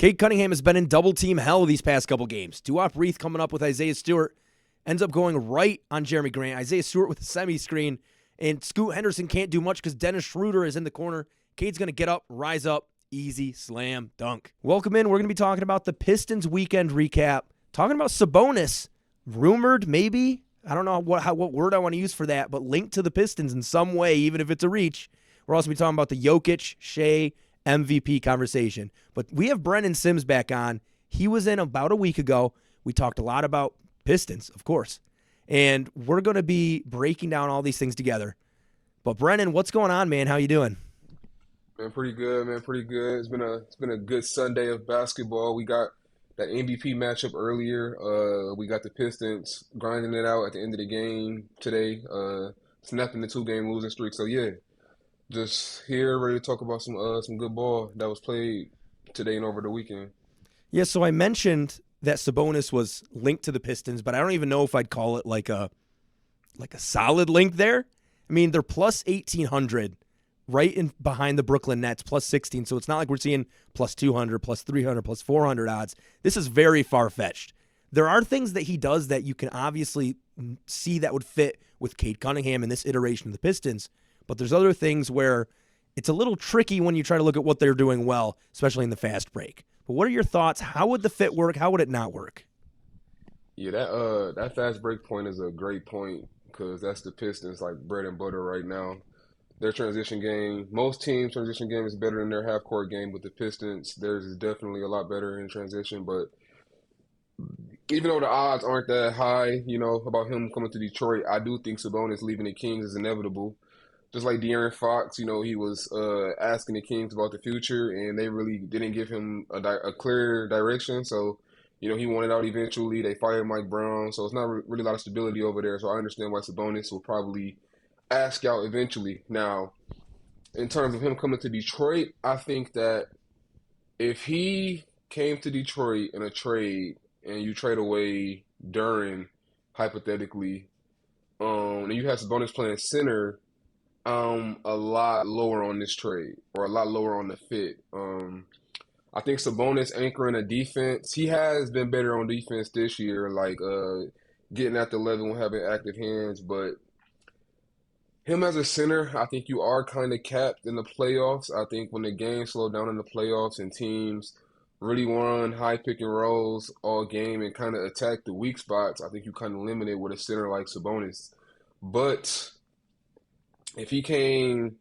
Cade Cunningham has been in double-team hell these past couple games. Duop Reith coming up with Isaiah Stewart. Ends up going right on Jeremy Grant. Isaiah Stewart with a semi-screen. And Scoot Henderson can't do much because Dennis Schroeder is in the corner. Cade's going to get up, rise up. Easy slam dunk. Welcome in. We're going to be talking about the Pistons weekend recap. Talking about Sabonis. Rumored, maybe. I don't know what word I want to use for that, but linked to the Pistons in some way, even if it's a reach. We're also going to be talking about the Jokić, Shai, MVP conversation. But we have Brennan Sim back on. He was in about a week ago. We talked a lot about Pistons, of course. And we're going to be breaking down all these things together. But Brennan, what's going on, man? How you doing? Man, pretty good, man. Pretty good. It's been a good Sunday of basketball. We got that MVP matchup earlier. We got the Pistons grinding it out at the end of the game today, snapping the 2-game losing streak. So yeah, just here ready to talk about some good ball that was played today and over the weekend. Yeah, so I mentioned that Sabonis was linked to the Pistons, but I don't even know if I'd call it like a solid link there. I mean, they're plus 1,800 right in behind the Brooklyn Nets, plus 16. So it's not like we're seeing plus 200, plus 300, plus 400 odds. This is very far-fetched. There are things that he does that you can obviously see that would fit with Cade Cunningham in this iteration of the Pistons, but there's other things where it's a little tricky when you try to look at what they're doing well, especially in the fast break. But what are your thoughts? How would the fit work? How would it not work? Yeah, that fast break point is a great point because that's the Pistons like bread and butter right now. Their transition game, most teams' transition game is better than their half-court game, but the Pistons, theirs is definitely a lot better in transition. But even though the odds aren't that high, about him coming to Detroit, I do think Sabonis leaving the Kings is inevitable. Just like De'Aaron Fox, he was asking the Kings about the future, and they really didn't give him a clear direction. So, he wanted out eventually. They fired Mike Brown, so it's not really a lot of stability over there. So I understand why Sabonis will probably ask out eventually. Now, in terms of him coming to Detroit, I think that if he came to Detroit in a trade and you trade away Duren, hypothetically, and you have Sabonis playing center, a lot lower on this trade or a lot lower on the fit. I think Sabonis anchoring a defense, he has been better on defense this year, like getting at the 11 with having active hands, but him as a center, I think you are kind of capped in the playoffs. I think when the game slowed down in the playoffs and teams really run high pick and rolls all game and kind of attack the weak spots, I think you kind of limited with a center like Sabonis. But if he came,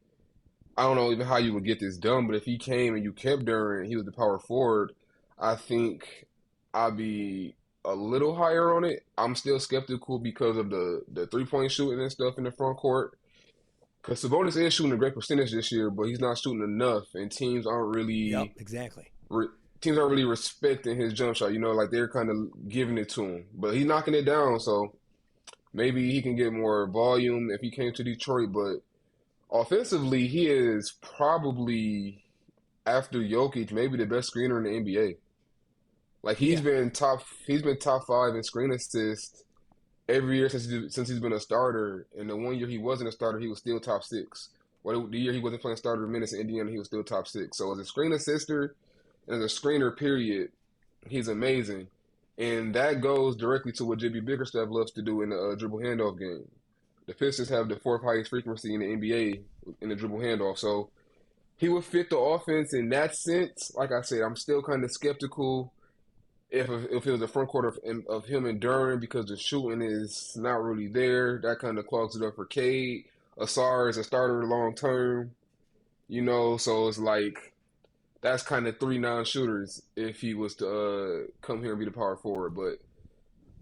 I don't know even how you would get this done, but if he came and you kept Duren, he was the power forward, I think I'd be a little higher on it. I'm still skeptical because of the three-point shooting and stuff in the front court. Because Sabonis is shooting a great percentage this year, but he's not shooting enough, and teams aren't really exactly. Teams aren't really respecting his jump shot. Like they're kind of giving it to him, but he's knocking it down. So maybe he can get more volume if he came to Detroit. But offensively, he is probably after Jokić, maybe the best screener in the NBA. Like he's been top 5 in screen assists every year since he's been a starter, and the one year he wasn't a starter, he was still top 6. The year he wasn't playing starter minutes in Indiana, he was still top 6. So as a screen assister and as a screener, period, he's amazing. And that goes directly to what JB Bickerstaff loves to do in the dribble handoff game. The Pistons have the 4th highest frequency in the NBA in the dribble handoff. So he would fit the offense in that sense. Like I said, I'm still kind of skeptical if it was the front court of him and Duren because the shooting is not really there. That kind of clogs it up for Cade. Asar is a starter long term, so it's like that's kind of 3 non-shooters if he was to come here and be the power forward. But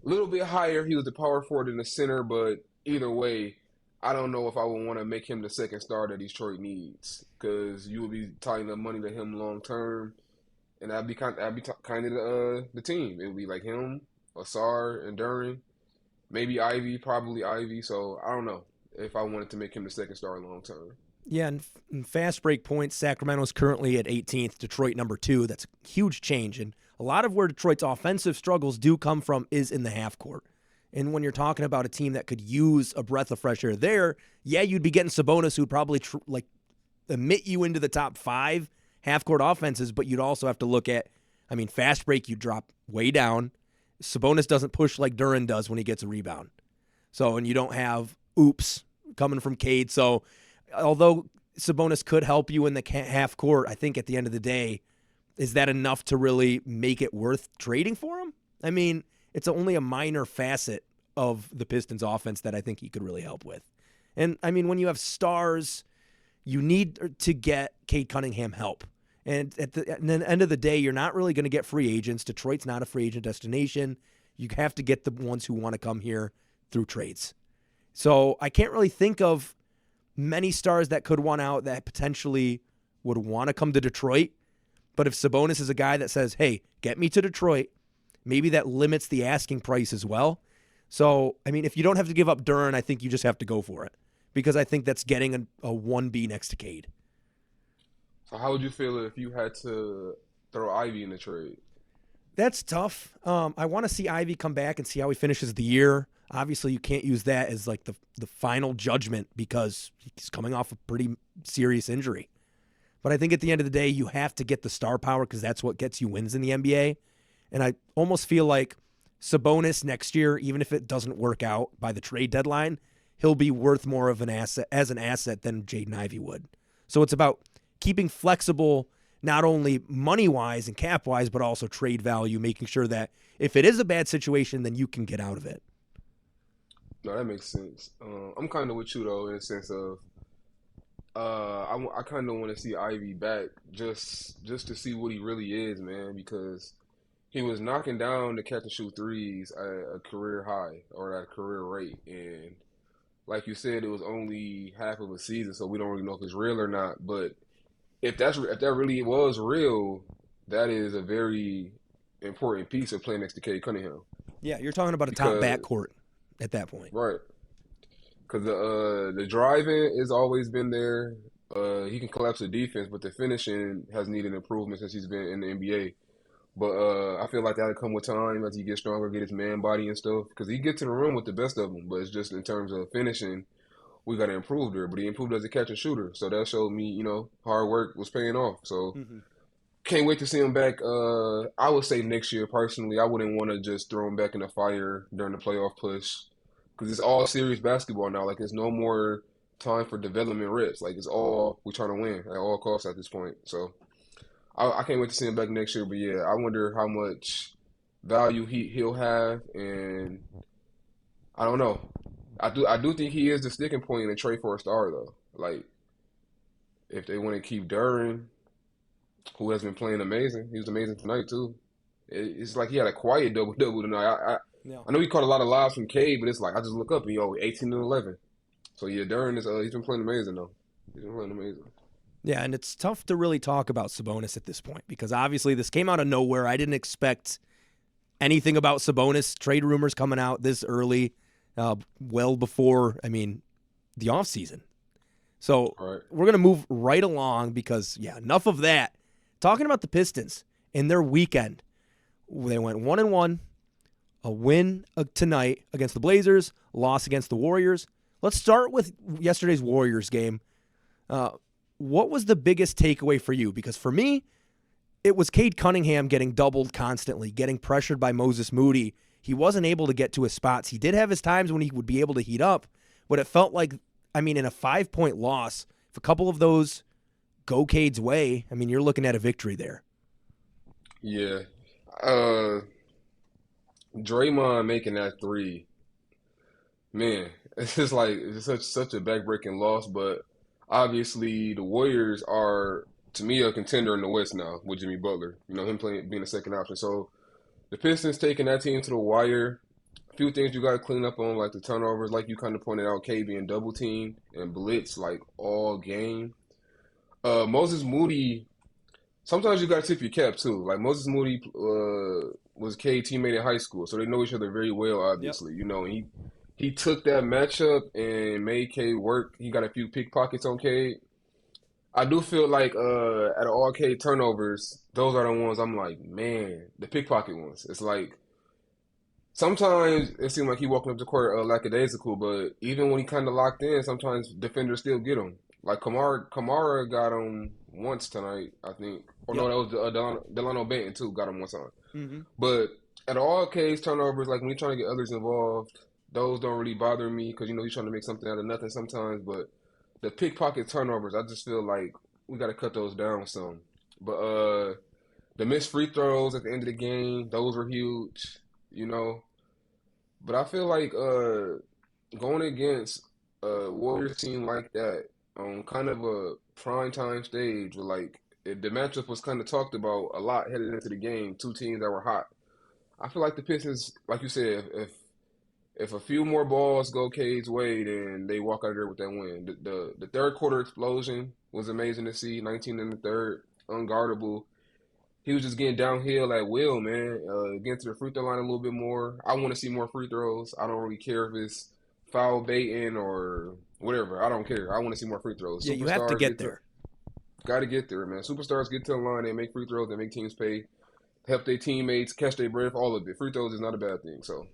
a little bit higher, he was the power forward in the center, but either way, I don't know if I would want to make him the second star that Detroit needs because you would be tying up money to him long term. And that'd be kind of the team. It would be like him, Asar, and Duren. Maybe Ivy, probably Ivy. So I don't know if I wanted to make him the second star long term. Yeah, and in fast break points, Sacramento's currently at 18th, Detroit number 2. That's a huge change. And a lot of where Detroit's offensive struggles do come from is in the half court. And when you're talking about a team that could use a breath of fresh air there, yeah, you'd be getting Sabonis, who'd probably admit you into the top 5 half-court offenses, but you'd also have to look at I mean, fast break, you drop way down. Sabonis doesn't push like Duran does when he gets a rebound. So, and you don't have oops coming from Cade. So, although Sabonis could help you in the half court, I think at the end of the day, is that enough to really make it worth trading for him? I mean, it's only a minor facet of the Pistons offense that I think he could really help with. And, I mean, when you have stars, you need to get Cade Cunningham help. And at the end of the day, you're not really going to get free agents. Detroit's not a free agent destination. You have to get the ones who want to come here through trades. So I can't really think of many stars that could want out that potentially would want to come to Detroit. But if Sabonis is a guy that says, hey, get me to Detroit, maybe that limits the asking price as well. So, I mean, if you don't have to give up Duran, I think you just have to go for it. Because I think that's getting a 1B next to Cade. So how would you feel if you had to throw Ivy in the trade? That's tough. I want to see Ivy come back and see how he finishes the year. Obviously, you can't use that as like the final judgment because he's coming off a pretty serious injury. But I think at the end of the day, you have to get the star power because that's what gets you wins in the NBA. And I almost feel like Sabonis next year, even if it doesn't work out by the trade deadline, he'll be worth more of an asset than Jaden Ivey would. So it's about keeping flexible, not only money-wise and cap-wise, but also trade value, making sure that if it is a bad situation, then you can get out of it. No, that makes sense. I'm kind of with you, though, in the sense of I kind of want to see Ivy back just to see what he really is, man, because he was knocking down the catch-and-shoot threes at a career high or at a career rate. And like you said, it was only half of a season, so we don't really know if it's real or not. But if that really was real, that is a very important piece of playing next to Cade Cunningham. Yeah, you're talking about a top backcourt at that point. Right. Because the driving has always been there. He can collapse the defense, but the finishing has needed improvement since he's been in the NBA. But I feel like that'll come with time as he gets stronger, get his man body and stuff. Because he gets to the rim with the best of them, but it's just in terms of finishing, we got to improve there. But he improved as a catch and shooter, so that showed me, hard work was paying off. So can't wait to see him back. I would say next year, personally. I wouldn't want to just throw him back in the fire during the playoff push because it's all serious basketball now. Like, there's no more time for development reps. Like, it's all we're trying to win at all costs at this point. So I can't wait to see him back next year. But yeah, I wonder how much value he'll have, and I don't know. I do think he is the sticking point in the trade for a star, though. Like, if they want to keep Duran, who has been playing amazing, he was amazing tonight too. It's like he had a quiet double tonight. I know he caught a lot of lives from Cade, but it's like I just look up and 18 and 11. So yeah, Duran is he's been playing amazing though. He's been playing amazing. Yeah, and it's tough to really talk about Sabonis at this point because obviously this came out of nowhere. I didn't expect anything about Sabonis. Trade rumors coming out this early. Well before, the offseason. So We're going to move right along because, enough of that. Talking about the Pistons and their weekend. They went 1-1, a win tonight against the Blazers, loss against the Warriors. Let's start with yesterday's Warriors game. What was the biggest takeaway for you? Because for me, it was Cade Cunningham getting doubled constantly, getting pressured by Moses Moody. He wasn't able to get to his spots. He did have his times when he would be able to heat up, but it felt like, in a 5-point loss, if a couple of those go Cade's way, you're looking at a victory there. Yeah. Draymond making that three, man, it's just like it's such a backbreaking loss, but obviously the Warriors are, to me, a contender in the West now with Jimmy Butler. Him being a second option. So the Pistons taking that team to the wire. A few things you got to clean up on, like the turnovers, like you kind of pointed out, K being double teamed and blitz like all game. Moses Moody, sometimes you got to tip your cap too. Like Moses Moody was K teammate in high school, so they know each other very well, obviously. Yep. And he took that matchup and made K work. He got a few pickpockets on K. I do feel like at all K turnovers, those are the ones I'm like, man, the pickpocket ones. It's like sometimes it seemed like he walking up the court lackadaisical, but even when he kind of locked in, sometimes defenders still get him. Like Kamara got him once tonight, I think. Or no, Yep. that was Delano Banton too. Got him one time. Hmm. But at all case turnovers, like when you're trying to get others involved, those don't really bother me because he's trying to make something out of nothing sometimes. But the pickpocket turnovers, I just feel like we got to cut those down some. But the missed free throws at the end of the game, those were huge. You know, but I feel like going against a Warriors team like that on kind of a prime time stage, where like the matchup was kind of talked about a lot headed into the game, two teams that were hot. I feel like the Pistons, like you said, if a few more balls go Cade's way, then they walk out of there with that win. The third quarter explosion was amazing to see. 19 in the third, unguardable. He was just getting downhill at will, man. Getting to the free throw line a little bit more. I want to see more free throws. I don't really care if it's foul baiting or whatever. I don't care. I want to see more free throws. Yeah, you have to Superstars get get to, there. got to get there, man. Superstars get to the line. They make free throws. They make teams pay. Help their teammates catch their breath. All of it. Free throws is not a bad thing. So,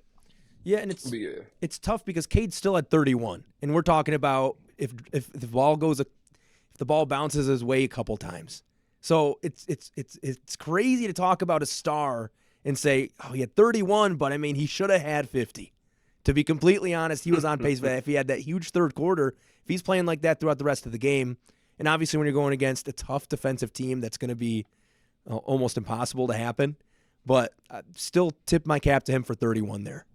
Yeah, and but yeah, it's tough because Cade's still at 31, and we're talking about if the ball goes if the ball bounces his way a couple times. So it's crazy to talk about a star and say, oh, he had 31, but I mean he should have had 50. To be completely honest, he was on pace for that. If he had that huge third quarter, if he's playing like that throughout the rest of the game, and obviously when you're going against a tough defensive team, that's going to be almost impossible to happen. But I still tip my cap to him for 31 there.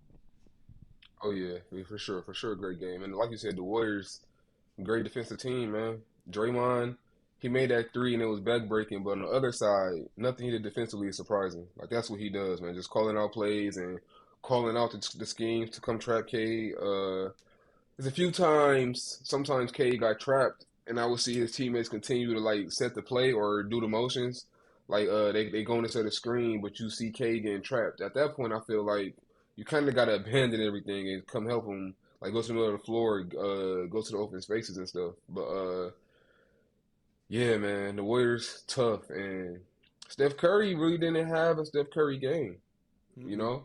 oh yeah, for sure, great game. And like you said, the Warriors, great defensive team, man. Draymond, he made that three and it was backbreaking, but on the other side, nothing he did defensively is surprising. Like that's what he does, man. Just calling out plays and calling out the schemes to come trap K. There's a few times, sometimes K got trapped, and I would see his teammates continue to like set the play or do the motions. Like they going to set a screen, but you see K getting trapped. At that point, I feel like you kind of got to abandon everything and come help him. Like go to the middle of the floor, go to the open spaces and stuff. But yeah, man, the Warriors tough, and Steph Curry really didn't have a Steph Curry game. You Mm-mm. know,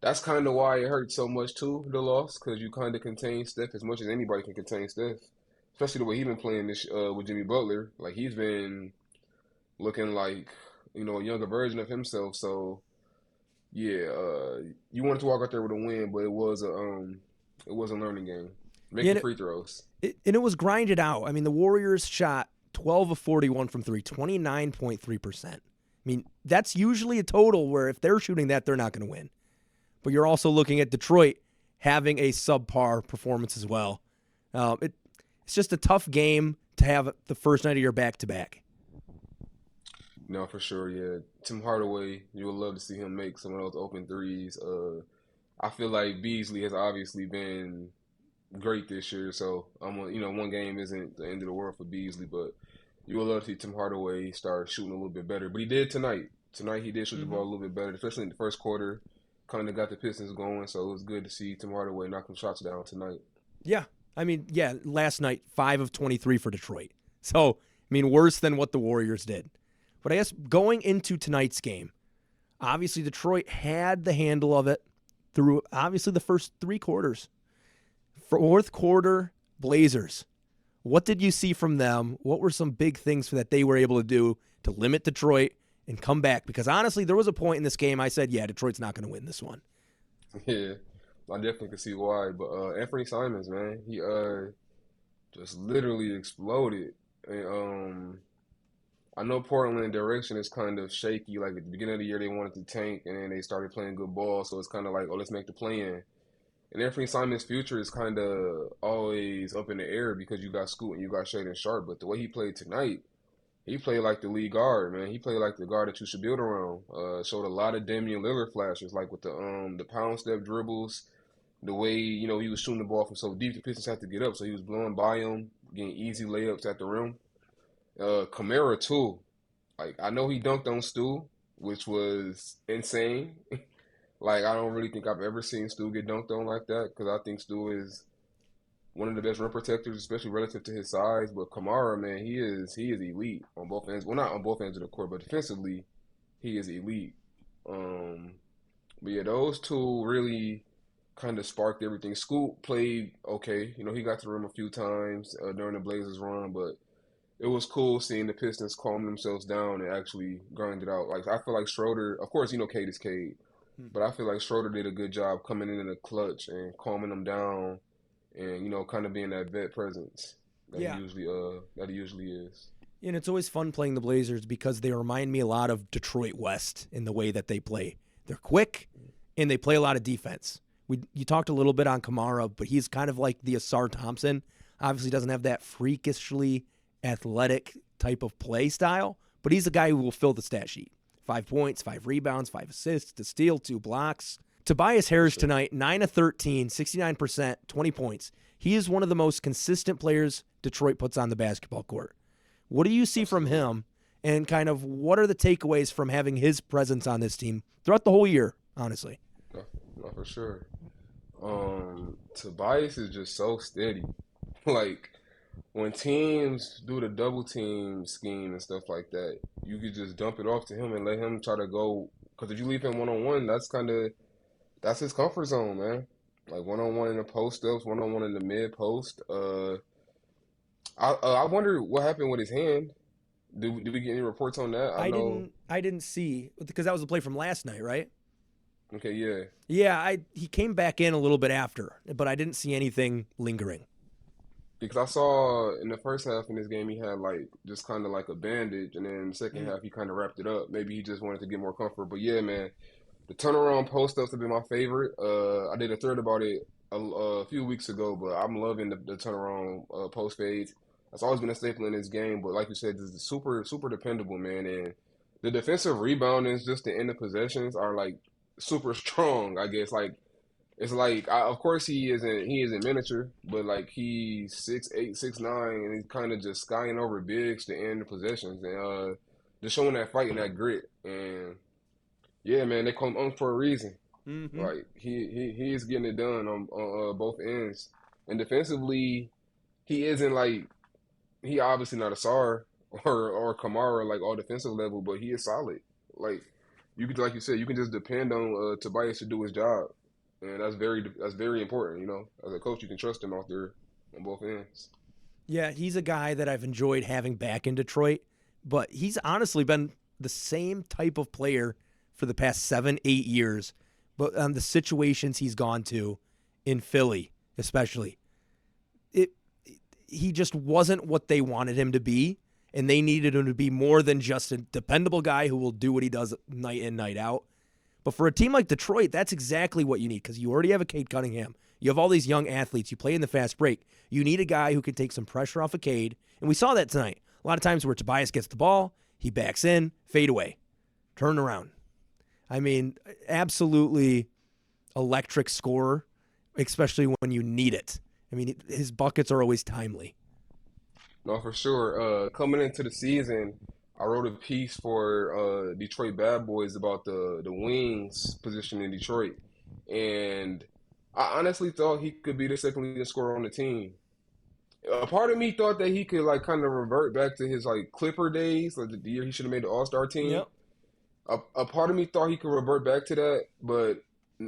that's kind of why it hurt so much too, the loss, because you kind of contain Steph as much as anybody can contain Steph. Especially the way he's been playing this with Jimmy Butler, like he's been looking like a younger version of himself. So yeah, you wanted to walk out there with a win, but it was a learning game. Make Yeah, the free throws. and it was grinded out. I mean, the Warriors shot 12 of 41 from three, 29.3%. I mean, that's usually a total where if they're shooting that, they're not going to win. But you're also looking at Detroit having a subpar performance as well. It's just a tough game to have the first night of your back-to-back. No, for sure. Yeah, Tim Hardaway, you would love to see him make some of those open threes. I feel like Beasley has obviously been great this year, so one game isn't the end of the world for Beasley, but you would love to see Tim Hardaway start shooting a little bit better. But he did tonight. Tonight he did shoot the ball a little bit better, especially in the first quarter. Kind of got the Pistons going, so it was good to see Tim Hardaway knock some shots down tonight. Yeah. I mean, yeah, last night, 5 of 23 for Detroit. So, I mean, worse than what the Warriors did. But I guess going into tonight's game, obviously Detroit had the handle of it through obviously the first 3 quarters. Fourth quarter, Blazers. What did you see from them? What were some big things that they were able to do to limit Detroit and come back? Because honestly, there was a point in this game I said, yeah, Detroit's not going to win this one. Yeah, I definitely can see why. But Anthony Simons, man, he just literally exploded. And I know Portland direction is kind of shaky. Like at the beginning of the year, they wanted to tank, and then they started playing good ball. So it's kind of like, oh, let's make the play in. And Anthony Simon's future is kind of always up in the air because you got Scoot and you got Shaden Sharp. But the way he played tonight, he played like the lead guard, man. He played like the guard that you should build around. Showed a lot of Damian Lillard flashes, like with the pound step dribbles, the way he was shooting the ball from so deep, the Pistons had to get up, so he was blowing by him, getting easy layups at the rim. Kamara too. Like I know he dunked on Stu, which was insane. Like I don't really think I've ever seen Stu get dunked on like that because I think Stu is one of the best rim protectors, especially relative to his size. But Kamara, man, he is elite on both ends. Well, not on both ends of the court, but defensively, he is elite. Um, but yeah, those two really kind of sparked everything. Scoot played okay. You know, he got to the rim a few times during the Blazers run, but it was cool seeing the Pistons calm themselves down and actually grind it out. Like I feel like Schroeder, of course, you know Cade is Cade, but I feel like Schroeder did a good job coming in the clutch and calming them down, and you know, kind of being that vet presence Yeah. that he usually is. And it's always fun playing the Blazers because they remind me a lot of Detroit West in the way that they play. They're quick and they play a lot of defense. You talked a little bit on Kamara, but he's kind of like the Asar Thompson. Obviously doesn't have that freakishly athletic type of play style, but he's the guy who will fill the stat sheet. 5 points, 5 rebounds, 5 assists, a steal, 2 blocks. Tobias Harris tonight, 9 of 13, 69%, 20 points. He is one of the most consistent players Detroit puts on the basketball court. What do you see from him, and kind of what are the takeaways from having his presence on this team throughout the whole year, honestly? No, for sure. Tobias is just so steady. Like when teams do the double team scheme and stuff like that, you could just dump it off to him and let him try to go. Because if you leave him 1-on-1, that's his comfort zone, man. Like 1-on-1 in the post ups, 1-on-1 in the mid post. I wonder what happened with his hand. Did we get any reports on that? I didn't see, because that was the play from last night, right? Okay, yeah. Yeah, he came back in a little bit after, but I didn't see anything lingering. Because I saw in the first half in this game he had like just kind of like a bandage, and then in the second half he kind of wrapped it up. Maybe he just wanted to get more comfort. But yeah, man, the turnaround post ups have been my favorite. I did a thread about it a few weeks ago, but I'm loving the turnaround post fades. That's always been a staple in this game. But like you said, this is super dependable, man. And the defensive reboundings, just the end of possessions, are like super strong. I guess like it's like of course he isn't miniature, but like he's 6'8", 6'9", and he's kind of just skying over bigs to end the possessions and just showing that fight and that grit. And yeah, man, they call him Unk for a reason. Mm-hmm. Like he is getting it done on both ends. And defensively, he isn't like he obviously not a Sar or Kamara like all defensive level, but he is solid. Like you could, like you said, you can just depend on Tobias to do his job. And that's very important, you know. As a coach, you can trust him out there on both ends. Yeah, he's a guy that I've enjoyed having back in Detroit, but he's honestly been the same type of player for the past 7-8 years, but the situations he's gone to in Philly, especially, he just wasn't what they wanted him to be, and they needed him to be more than just a dependable guy who will do what he does night in, night out. But for a team like Detroit, that's exactly what you need, because you already have a Cade Cunningham. You have all these young athletes. You play in the fast break. You need a guy who can take some pressure off of Cade, and we saw that tonight. A lot of times where Tobias gets the ball, he backs in, fade away, turn around. I mean, absolutely electric scorer, especially when you need it. I mean, his buckets are always timely. No, for sure. Coming into the season, I wrote a piece for Detroit Bad Boys about the wings position in Detroit, and I honestly thought he could be the second leading scorer on the team. A part of me thought that he could like kind of revert back to his like Clipper days, like the year he should have made the All-Star team. Yep. A part of me thought he could revert back to that, but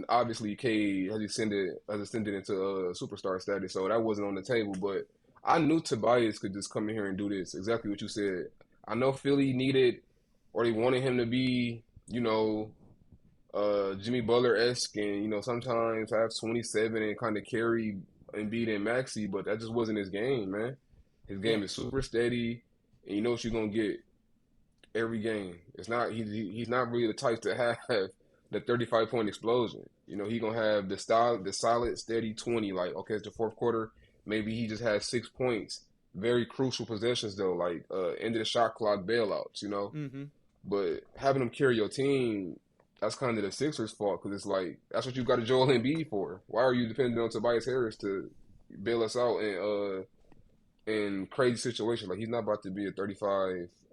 obviously Cade has ascended into superstar status, so that wasn't on the table. But I knew Tobias could just come in here and do this. Exactly what you said. I know Philly needed, or they wanted him to be, you know, Jimmy Butler-esque, and you know sometimes have 27 and kind of carry Embiid and Maxey, but that just wasn't his game, man. His game is super steady, and you know what you're gonna get every game. It's not he's not really the type to have the 35-point explosion. You know, he gonna have the solid, steady 20. Like, okay, it's the fourth quarter. Maybe he just has 6 points. Very crucial possessions though, like end of the shot clock bailouts. You know, Mm-hmm. but having him carry your team, that's kind of the Sixers' fault because it's like that's what you got a Joel Embiid for. Why are you depending on Tobias Harris to bail us out in crazy situations? Like he's not about to be a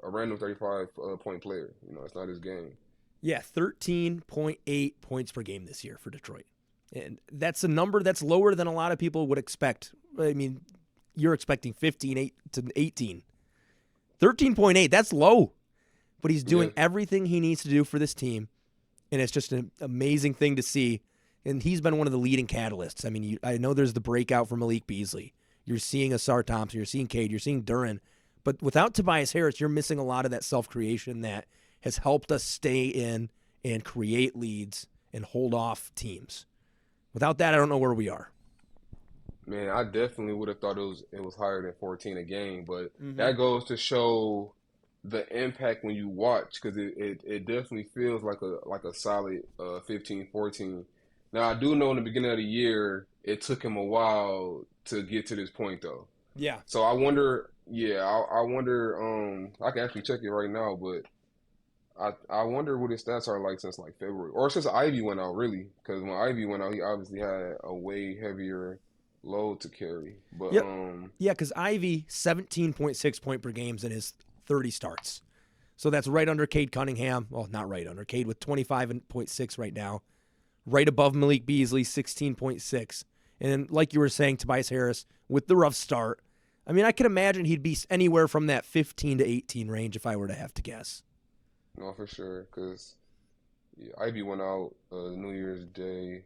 random 35 point player. You know, it's not his game. Yeah, 13.8 points per game this year for Detroit. And that's a number that's lower than a lot of people would expect. I mean, you're expecting 15 to 18. 13.8, that's low. But he's doing everything he needs to do for this team. And it's just an amazing thing to see and he's been one of the leading catalysts. I mean, I know there's the breakout for Malik Beasley. You're seeing Asar Thompson. You're seeing Cade. You're seeing Duren. But without Tobias Harris, you're missing a lot of that self-creation that has helped us stay in and create leads and hold off teams. Without that, I don't know where we are. Man, I definitely would have thought it was higher than 14 a game, but that goes to show the impact when you watch, because it definitely feels like a solid 15, 14. Now, I do know in the beginning of the year, it took him a while to get to this point, though. Yeah. So I wonder, I wonder, I can actually check it right now, but I wonder what his stats are like since like February, or since Ivy went out, really, because when Ivy went out, he obviously had a way heavier load to carry. But yep. Yeah, because Ivy 17.6 point per games in his 30 starts, so that's right under Cade Cunningham. Well, not right under Cade with 25.6 right now, right above Malik Beasley 16.6, and like you were saying, Tobias Harris with the rough start. I mean, I could imagine he'd be anywhere from that 15 to 18 range if I were to have to guess. No, for sure, because Ivy went out New Year's Day.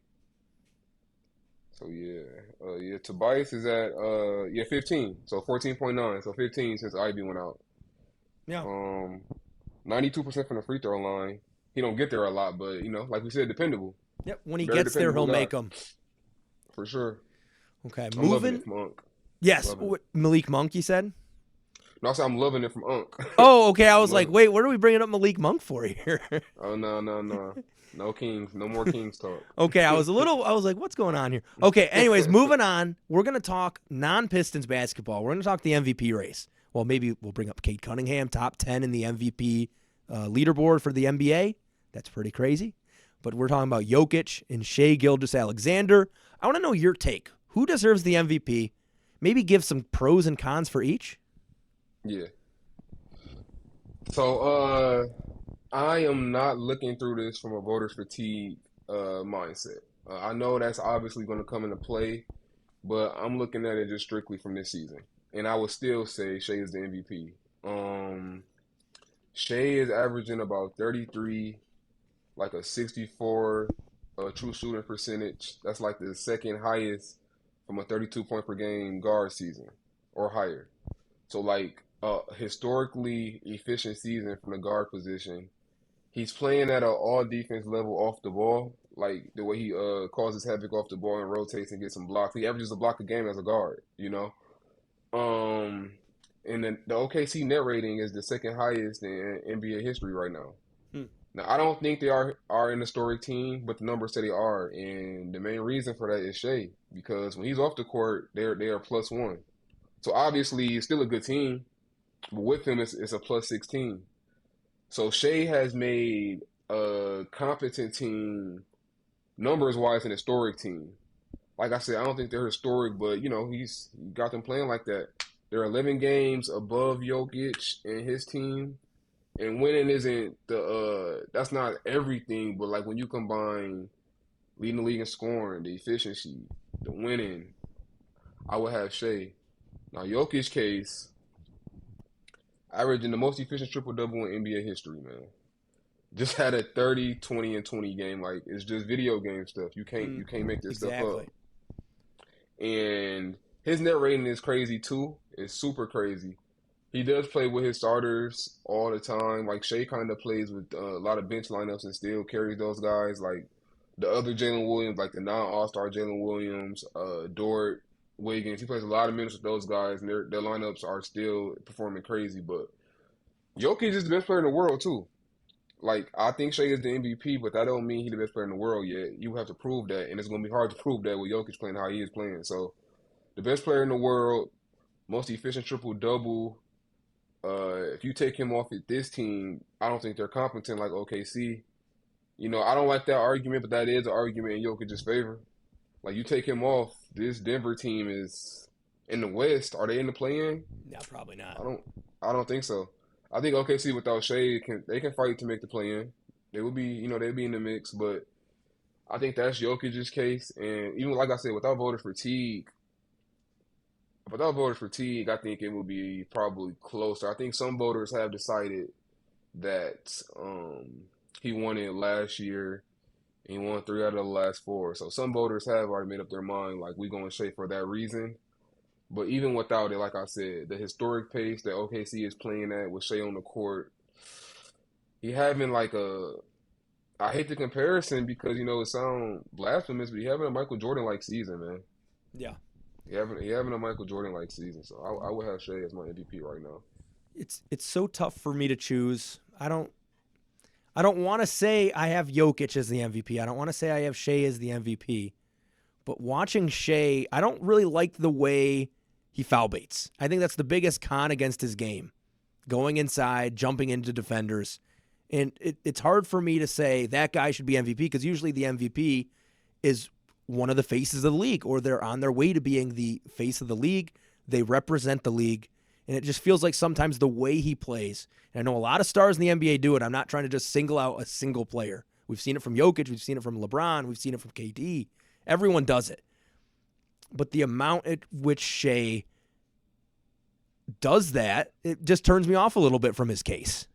So Tobias is at 15. So 14.9. So 15 since Ivy went out. Yeah. 92% from the free throw line. He don't get there a lot, but like we said, dependable. Yep. When he gets there, he'll make them. For sure. Okay. I'm loving it from Unk. Yes. Malik Monk, you said? No, I said I'm loving it from Unk. Oh, okay. I was like, wait, what are we bringing up Malik Monk for here? Oh, no. No Kings. No more Kings talk. Okay, I was like, what's going on here? Okay, anyways, moving on. We're going to talk non-Pistons basketball. We're going to talk the MVP race. Well, maybe we'll bring up Cade Cunningham, top 10 in the MVP leaderboard for the NBA. That's pretty crazy. But we're talking about Jokić and Shai Gilgeous-Alexander. I want to know your take. Who deserves the MVP? Maybe give some pros and cons for each. Yeah. So, I am not looking through this from a voter's fatigue mindset. I know that's obviously going to come into play, but I'm looking at it just strictly from this season. And I would still say Shai is the MVP. Shai is averaging about 33, like a 64 true shooting percentage. That's like the second highest from a 32 point per game guard season or higher. So like historically efficient season from the guard position. He's playing at an all defense level off the ball, like the way he causes havoc off the ball and rotates and gets some blocks. He averages a block a game as a guard, And then the OKC net rating is the second highest in NBA history right now. Now, I don't think they are an historic team, but the numbers say they are. And the main reason for that is Shai, because when he's off the court, they are +1. So obviously, it's still a good team, but with him, it's a +16. So Shai has made a competent team, numbers-wise, an historic team. Like I said, I don't think they're historic, but, he's got them playing like that. They're 11 games above Jokić and his team. And winning isn't that's not everything, but like when you combine leading the league in scoring, the efficiency, the winning, I would have Shai. Now, Jokic's case, averaging the most efficient triple-double in NBA history, man. Just had a 30, 20, and 20 game. Like, it's just video game stuff. You can't make this stuff up. And his net rating is crazy, too. It's super crazy. He does play with his starters all the time. Like, Shai kind of plays with a lot of bench lineups and still carries those guys. Like, the other Jalen Williams, like the non-All-Star Jalen Williams, Dort, Wiggins. He plays a lot of minutes with those guys, and their lineups are still performing crazy. But Jokić is the best player in the world, too. Like, I think Shai is the MVP, but that don't mean he's the best player in the world yet. You have to prove that, and it's going to be hard to prove that with Jokić playing how he is playing. So, the best player in the world, most efficient triple-double. If you take him off at this team, I don't think they're competent like OKC. I don't like that argument, but that is an argument in Jokic's favor. Like, you take him off, this Denver team is in the West. Are they in the play-in? No, probably not. I don't think so. I think OKC without Shai they can fight to make the play-in. They will be, they'll be in the mix, but I think that's Jokic's case. And even like I said, without voter fatigue, I think it will be probably closer. I think some voters have decided that he won it last year and he won 3 out of the last 4. So some voters have already made up their mind, like, we going Shea for that reason. But even without it, like I said, the historic pace that OKC is playing at with Shea on the court, he having like a, I hate the comparison because, it sounds blasphemous, but he having a Michael Jordan-like season, man. Yeah. He having a Michael Jordan-like season. So I would have Shea as my MVP right now. It's so tough for me to choose. I don't want to say I have Jokić as the MVP. I don't want to say I have Shai as the MVP. But watching Shai, I don't really like the way he foul baits. I think that's the biggest con against his game. Going inside, jumping into defenders. And it's hard for me to say that guy should be MVP because usually the MVP is one of the faces of the league, or they're on their way to being the face of the league. They represent the league. And it just feels like sometimes the way he plays, and I know a lot of stars in the NBA do it. I'm not trying to just single out a single player. We've seen it from Jokić. We've seen it from LeBron. We've seen it from KD. Everyone does it. But the amount at which Shai does that, it just turns me off a little bit from his case.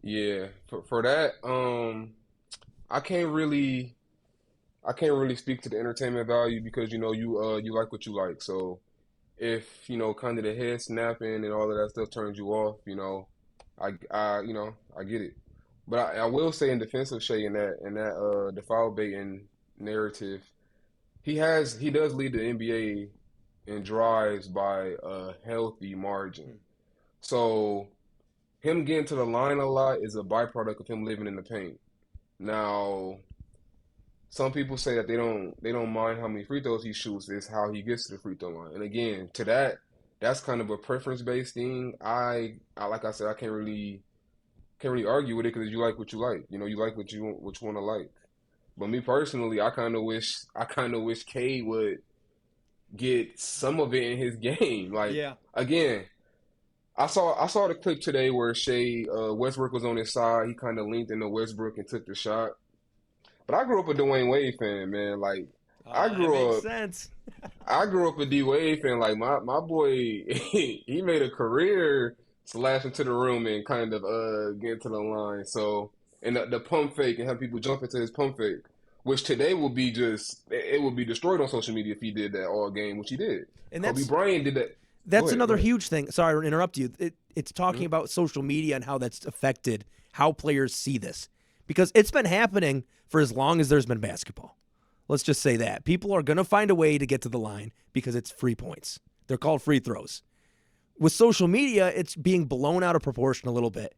Yeah, for that, I can't really speak to the entertainment value because you like what you like. So if kind of the head snapping and all of that stuff turns you off, I get it. But I will say in defense of Shea in that the foul baiting narrative, he does lead the NBA in drives by a healthy margin. So him getting to the line a lot is a byproduct of him living in the paint. Now, some people say that they don't mind how many free throws he shoots, it's how he gets to the free throw line. And again, that's kind of a preference based thing. I like I said, I can't really argue with it because you like what you like. You like what you want to like. But me personally, I kind of wish K would get some of it in his game. Like, Yeah. again, I saw the clip today where Westbrook was on his side. He kind of leaned into Westbrook and took the shot. But I grew up a Dwayne Wade fan, man. Like, I That grew makes up sense. I grew up a D Wade fan. Like, my boy, he made a career slashing to the room and kind of getting to the line. So, and the pump fake and have people jump into his pump fake, which today would be destroyed on social media if he did that all game, which he did. And Kobe Bryant did that. Go that's ahead, another go ahead. huge thing. Sorry to interrupt you. It's talking about social media and how that's affected how players see this. Because it's been happening for as long as there's been basketball. Let's just say that. People are going to find a way to get to the line because it's free points. They're called free throws. With social media, it's being blown out of proportion a little bit.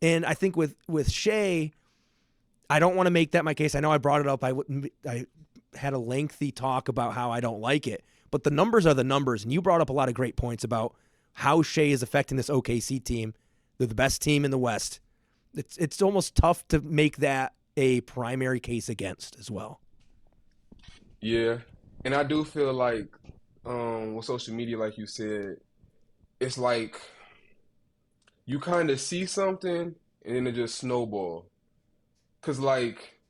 And I think with Shai, I don't want to make that my case. I know I brought it up. I had a lengthy talk about how I don't like it. But the numbers are the numbers. And you brought up a lot of great points about how Shai is affecting this OKC team. They're the best team in the West. It's almost tough to make that a primary case against as well. Yeah, and I do feel like with social media, like you said, it's like you kind of see something and then it just snowball. Cause like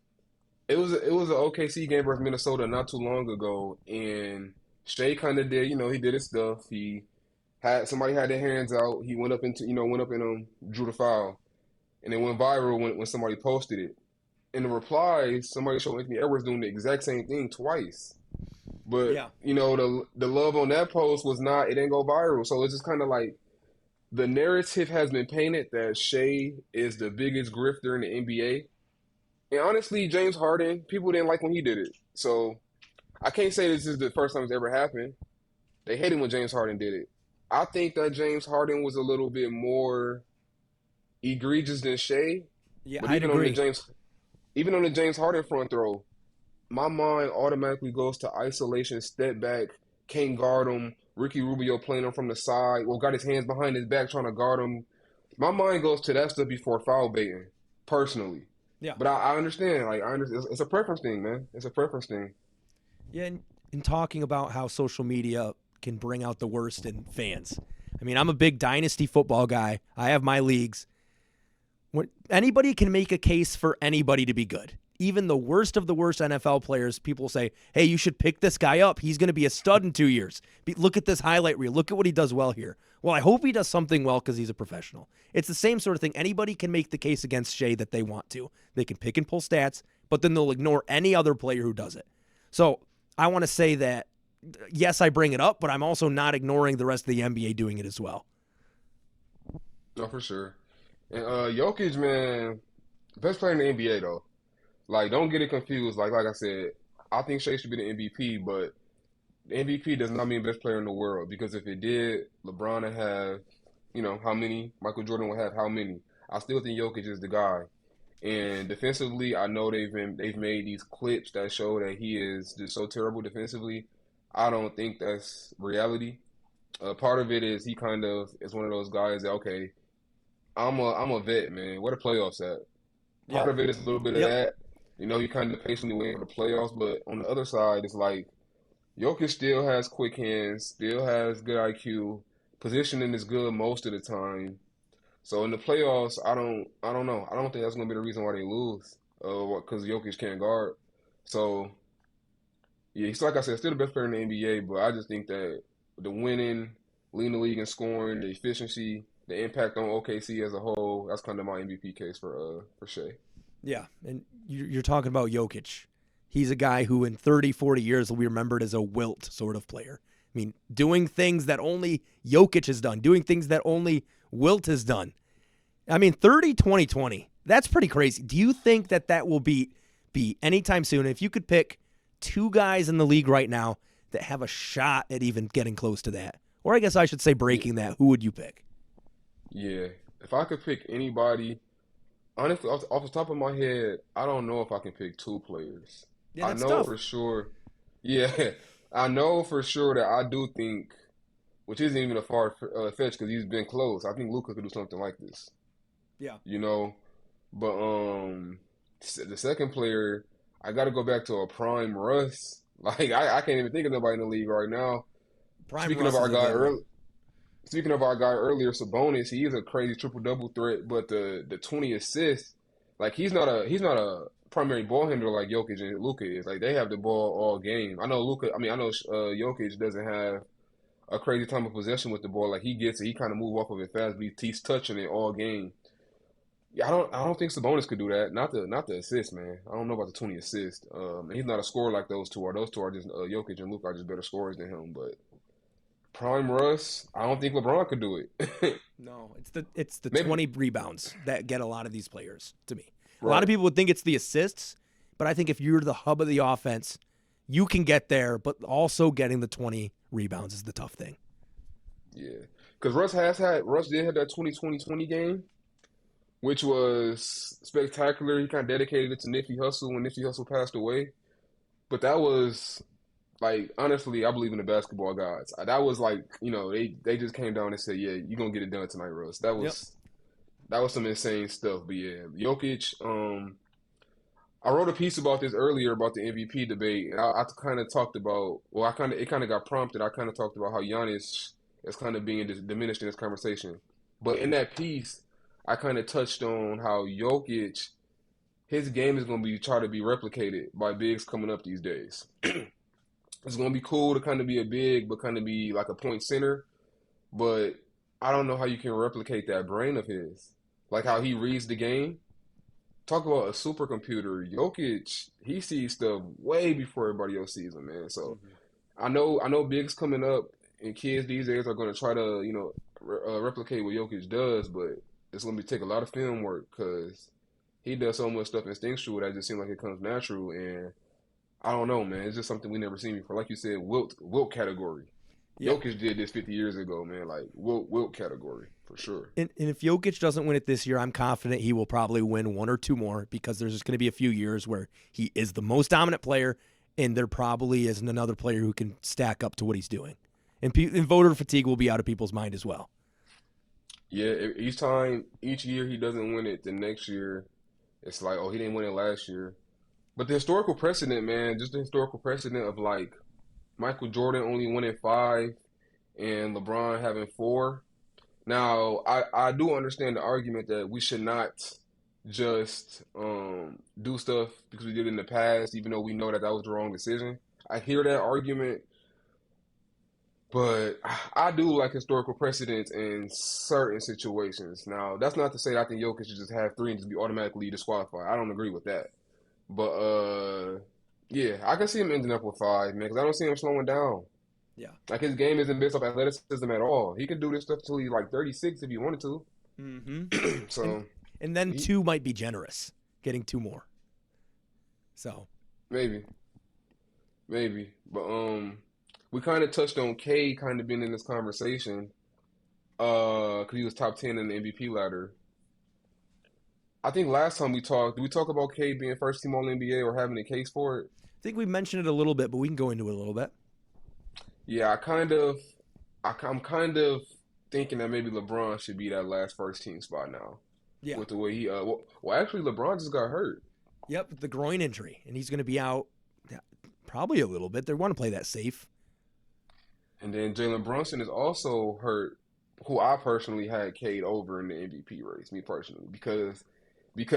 it was an OKC game versus Minnesota not too long ago, and Shea kind of did, he did his stuff. He had somebody had their hands out. He went up and drew the foul, and it went viral when somebody posted it. In the replies, somebody showed Anthony Edwards doing the exact same thing twice. But Yeah. the love on that post was not, it didn't go viral. So it's just kind of like the narrative has been painted that Shea is the biggest grifter in the NBA. And honestly, James Harden, people didn't like when he did it. So I can't say this is the first time it's ever happened. They hated when James Harden did it. I think that James Harden was a little bit more egregious than Shea. Yeah, But I'd agree. Even on the James Harden front throw, my mind automatically goes to isolation, step back, can't guard him. Ricky Rubio playing him from the side, got his hands behind his back trying to guard him. My mind goes to that stuff before foul baiting, personally. Yeah. But I understand. Like, I understand. It's a preference thing, man. It's a preference thing. Yeah, and in talking about how social media can bring out the worst in fans. I mean, I'm a big dynasty football guy. I have my leagues. Anybody can make a case for anybody to be good. even the worst of the worst NFL players, people say, hey, you should pick this guy up. He's going to be a stud in 2 years. Look at this highlight reel. Look at what he does well here. Well, I hope he does something well because he's a professional. It's the same sort of thing. Anybody can make the case against Shai that they want to. They can pick and pull stats, but then they'll ignore any other player who does it. So I want to say that, yes, I bring it up, but I'm also not ignoring the rest of the NBA doing it as well. No, for sure. And Jokic, man, best player in the NBA though. Like, don't get it confused. Like I said, I think Shai should be the MVP, but the MVP does not mean best player in the world. Because if it did, LeBron would have, how many? Michael Jordan would have how many? I still think Jokic is the guy. And defensively, I know they've made these clips that show that he is just so terrible defensively. I don't think that's reality. Part of it is he kind of is one of those guys that, okay, I'm a vet, man. Where the playoffs at? Part of it is a little bit of that. You kind of patiently wait for the playoffs, but on the other side, it's like Jokic still has quick hands, still has good IQ, positioning is good most of the time. So in the playoffs, I don't know. I don't think that's gonna be the reason why they lose, because Jokic can't guard. So yeah, he's like I said, still the best player in the NBA, but I just think that the winning, leading the league in scoring, the efficiency, the impact on OKC as a whole, that's kind of my MVP case for Shai. Yeah, and you're talking about Jokic. He's a guy who in 30, 40 years will be remembered as a wilt sort of player. I mean, doing things that only Jokic has done, doing things that only Wilt has done. I mean, 30, 20, 20. That's pretty crazy. Do you think that will be anytime soon? If you could pick two guys in the league right now that have a shot at even getting close to that, or I guess I should say breaking that, who would you pick? Yeah, if I could pick anybody, honestly, off the top of my head, I don't know if I can pick two players. Yeah, I that's know tough. for sure. Yeah, I know for sure that I do think, which isn't even a far fetch because he's been close. I think Luka could do something like this. Yeah. You know, but the second player, I got to go back to a prime Russ. Like I can't even think of nobody in the league right now. Prime Speaking of Russ our is a guy good one. early, speaking of our guy earlier, Sabonis, he is a crazy triple double threat. But the 20 assists, like he's not a primary ball handler like Jokic and Luka is. Like they have the ball all game. I know Luka. I mean, I know Jokic doesn't have a crazy time of possession with the ball. Like he gets it, he kind of move off of it fast, but he's touching it all game. Yeah, I don't think Sabonis could do that. Not the assist, man. I don't know about the 20 assists. And he's not a scorer like those two are. Those two are just Jokic and Luka are just better scorers than him. But prime Russ, I don't think LeBron could do it. No, it's the Maybe 20 rebounds that get a lot of these players to me. A lot of right. people would think it's the assists, but I think if you're the hub of the offense, you can get there, but also getting the 20 rebounds is the tough thing. Yeah, because Russ did have that 20-20-20 game, which was spectacular. He kind of dedicated it to Nipsey Hussle when Nipsey Hussle passed away. But that was like honestly, I believe in the basketball gods. That was like they just came down and said, yeah, you're gonna get it done tonight, Russ. That Yep. was that was some insane stuff. But yeah, Jokic. I wrote a piece about this earlier about the MVP debate. And I kind of talked about well, it kind of got prompted. I kind of talked about how Giannis is kind of being diminished in this conversation. But in that piece, I kind of touched on how Jokic, his game is going to be try to be replicated by bigs coming up these days. It's going to be cool to kind of be a big, but kind of be like a point center. But I don't know how you can replicate that brain of his, like how Yeah. he reads the game. Talk about a supercomputer. Jokic, he sees stuff way before everybody else sees him, man. So Mhm. I know bigs coming up and kids these days are going to try to, replicate what Jokic does, but it's going to take a lot of film work because he does so much stuff instinctual that just seems like it comes natural. And I don't know, man. It's just something we never seen before. Like you said, wilt category. Yep. Jokic did this 50 years ago, man. Like wilt category for sure. And if Jokic doesn't win it this year, I'm confident he will probably win one or two more because there's just going to be a few years where he is the most dominant player, and there probably isn't another player who can stack up to what he's doing. And voter fatigue will be out of people's mind as well. Yeah, each year he doesn't win it, the next year it's like, oh, he didn't win it last year. But the historical precedent, man, just the historical precedent of like Michael Jordan only winning five and LeBron having four. Now, I do understand the argument that we should not just do stuff because we did it in the past, even though we know that that was the wrong decision. I hear that argument, but I do like historical precedents in certain situations. Now, that's not to say that I think Jokic should just have three and just be automatically disqualified. I don't agree with that. But yeah, I can see him ending up with five, man, because I don't see him slowing down. Yeah. Like his game isn't based off athleticism at all. He can do this stuff till he's like 36 if he wanted to. Mm-hmm. So And then he, two might be generous, getting two more. So maybe, maybe, but we kind of touched on K kind of being in this conversation, because he was top 10 in the MVP ladder. I think last time we talked, did we talk about K being first team All NBA or having a case for it? I think we mentioned it a little bit, but we can go into it a little bit. Yeah, I'm kind of thinking that maybe LeBron should be that last first team spot now Yeah. with the way he well actually LeBron just got hurt. Yep, the groin injury, and he's going to be out probably a little bit. They want to play that safe. And then Jalen Brunson is also hurt, who I personally had Cade over in the MVP race, me personally, because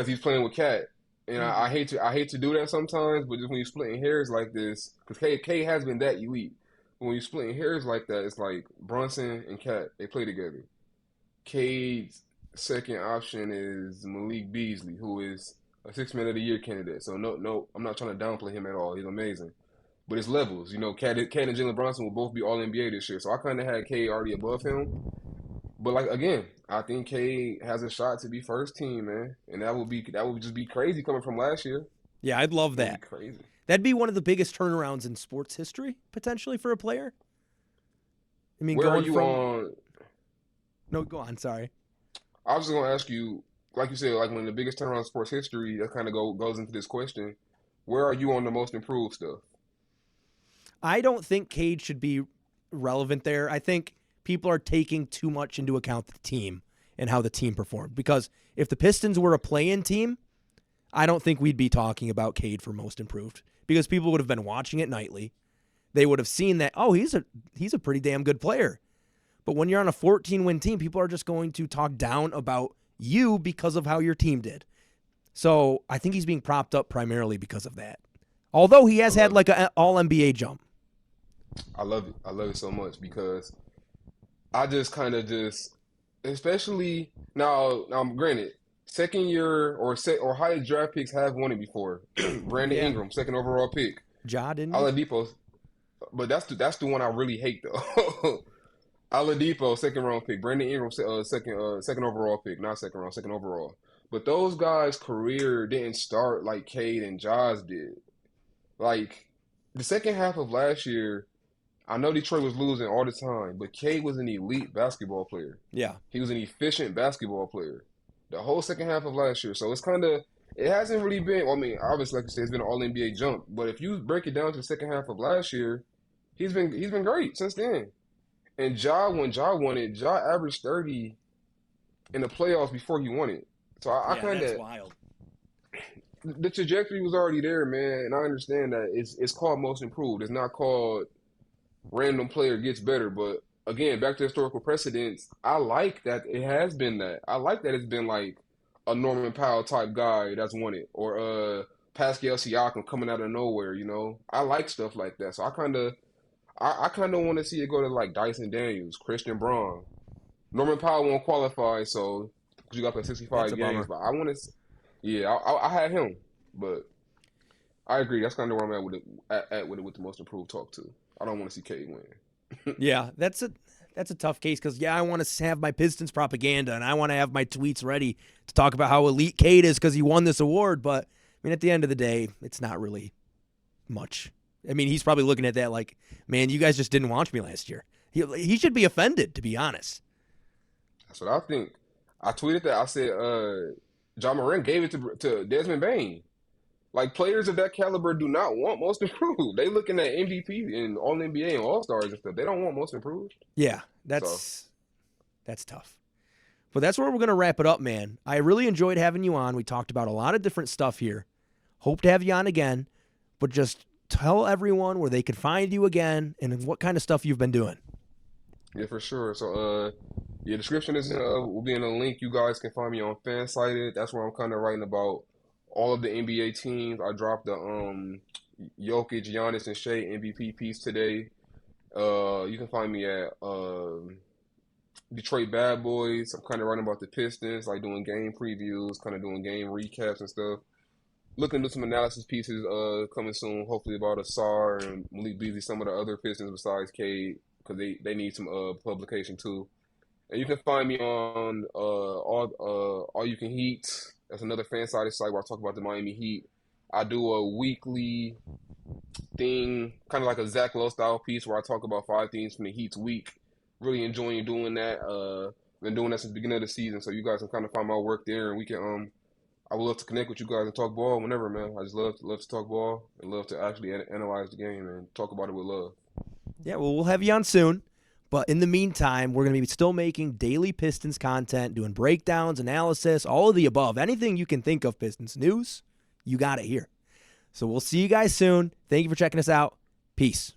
he's playing with Cat. And I hate to do that sometimes, but just when you're splitting hairs like this, because Cade has been that elite. But when you're splitting hairs like that, it's like Brunson and Cat, they play together. Cade's second option is Malik Beasley, who is a Six-Man of the Year candidate. So no, I'm not trying to downplay him at all. He's amazing. But it's levels. You know, Cat and Jalen Brunson will both be All NBA this year. So I kind of had Cade already above him. But like again, I think Cade has a shot to be first team, man. And that would just be crazy coming from last year. Yeah, I'd love That'd that. be crazy. That'd be one of the biggest turnarounds in sports history, potentially, for a player. I mean, Where are going you from... on? No, go on, sorry. I was just gonna ask you, like you said, like one of the biggest turnarounds in sports history. That kind of goes into this question. Where are you on the most improved stuff? I don't think Cade should be relevant there. I think people are taking too much into account the team and how the team performed. Because if the Pistons were a play-in team, I don't think we'd be talking about Cade for most improved. Because people would have been watching it nightly. They would have seen that, oh, he's a pretty damn good player. But when you're on a 14-win team, people are just going to talk down about you because of how your team did. So I think he's being propped up primarily because of that. Although he has had like an all-NBA jump. I love it. I love it so much because I just kind of especially now. Granted, second year or highest draft picks have won it before. Brandon Yeah. Ingram, second overall pick. Ja, didn't he? Oladipo, but that's the one I really hate though. Oladipo, second round pick. Brandon Ingram, second overall pick, not second round, second overall. But those guys' career didn't start like Cade and Ja's did. Like the second half of last year, I know Detroit was losing all the time, but Cade was an elite basketball player. Yeah. He was an efficient basketball player the whole second half of last year. So it hasn't really been, well, I mean, obviously, like you said, it's been an all NBA jump. But if you break it down to the second half of last year, he's been great since then. And when Ja won it, Ja averaged 30 in the playoffs before he won it. So I kind that's of, wild. the trajectory was already there, man. And I understand that it's called most improved. It's not called random player gets better. But again, back to historical precedents, I like that it has been that. I like that it's been like a Norman Powell type guy that's won it, or Pascal Siakam coming out of nowhere. You know, I like stuff like that. So I kind of want to see it go to like Dyson Daniels, Christian Braun. Norman Powell won't qualify, so because you got to play That's 65 a games. bummer. But I want to, yeah, I had him, but I agree. That's kind of where I'm at with the most improved talk too. I don't want to see Cade win. Yeah, that's a tough case because, I want to have my Pistons propaganda and I want to have my tweets ready to talk about how elite Cade is because he won this award. But, I mean, at the end of the day, it's not really much. I mean, he's probably looking at that like, man, you guys just didn't watch me last year. He should be offended, to be honest. That's what I think. I tweeted that. I said, John Moran gave it to Desmond Bain. Like players of that caliber do not want most improved. They looking at MVP and All NBA and All Stars and stuff. They don't want most improved. Yeah, that's tough. But that's where we're going to wrap it up, man. I really enjoyed having you on. We talked about a lot of different stuff here. Hope to have you on again. But just tell everyone where they could find you again and what kind of stuff you've been doing. Yeah, for sure. So Yeah, description is will be in a link. You guys can find me on Fansided. That's where I'm kind of writing about all of the NBA teams. I dropped the Jokić, Giannis, and Shai MVP piece today. You can find me at Detroit Bad Boys. I'm kind of writing about the Pistons, like doing game previews, kind of doing game recaps and stuff. Looking to some analysis pieces coming soon, hopefully about Asar and Malik Beasley, some of the other Pistons besides Cade, because they need some publication too. And you can find me on All You Can Heat. That's another fan-sided site where I talk about the Miami Heat. I do a weekly thing, kind of like a Zach Lowe style piece where I talk about 5 things from the Heat's week. Really enjoying doing that. Been doing that since the beginning of the season, so you guys can kind of find my work there, and we can. I would love to connect with you guys and talk ball whenever, man. I just love to talk ball and love to actually analyze the game and talk about it with love. Yeah, well, we'll have you on soon. But in the meantime, we're going to be still making daily Pistons content, doing breakdowns, analysis, all of the above. Anything you can think of Pistons news, you got it here. So we'll see you guys soon. Thank you for checking us out. Peace.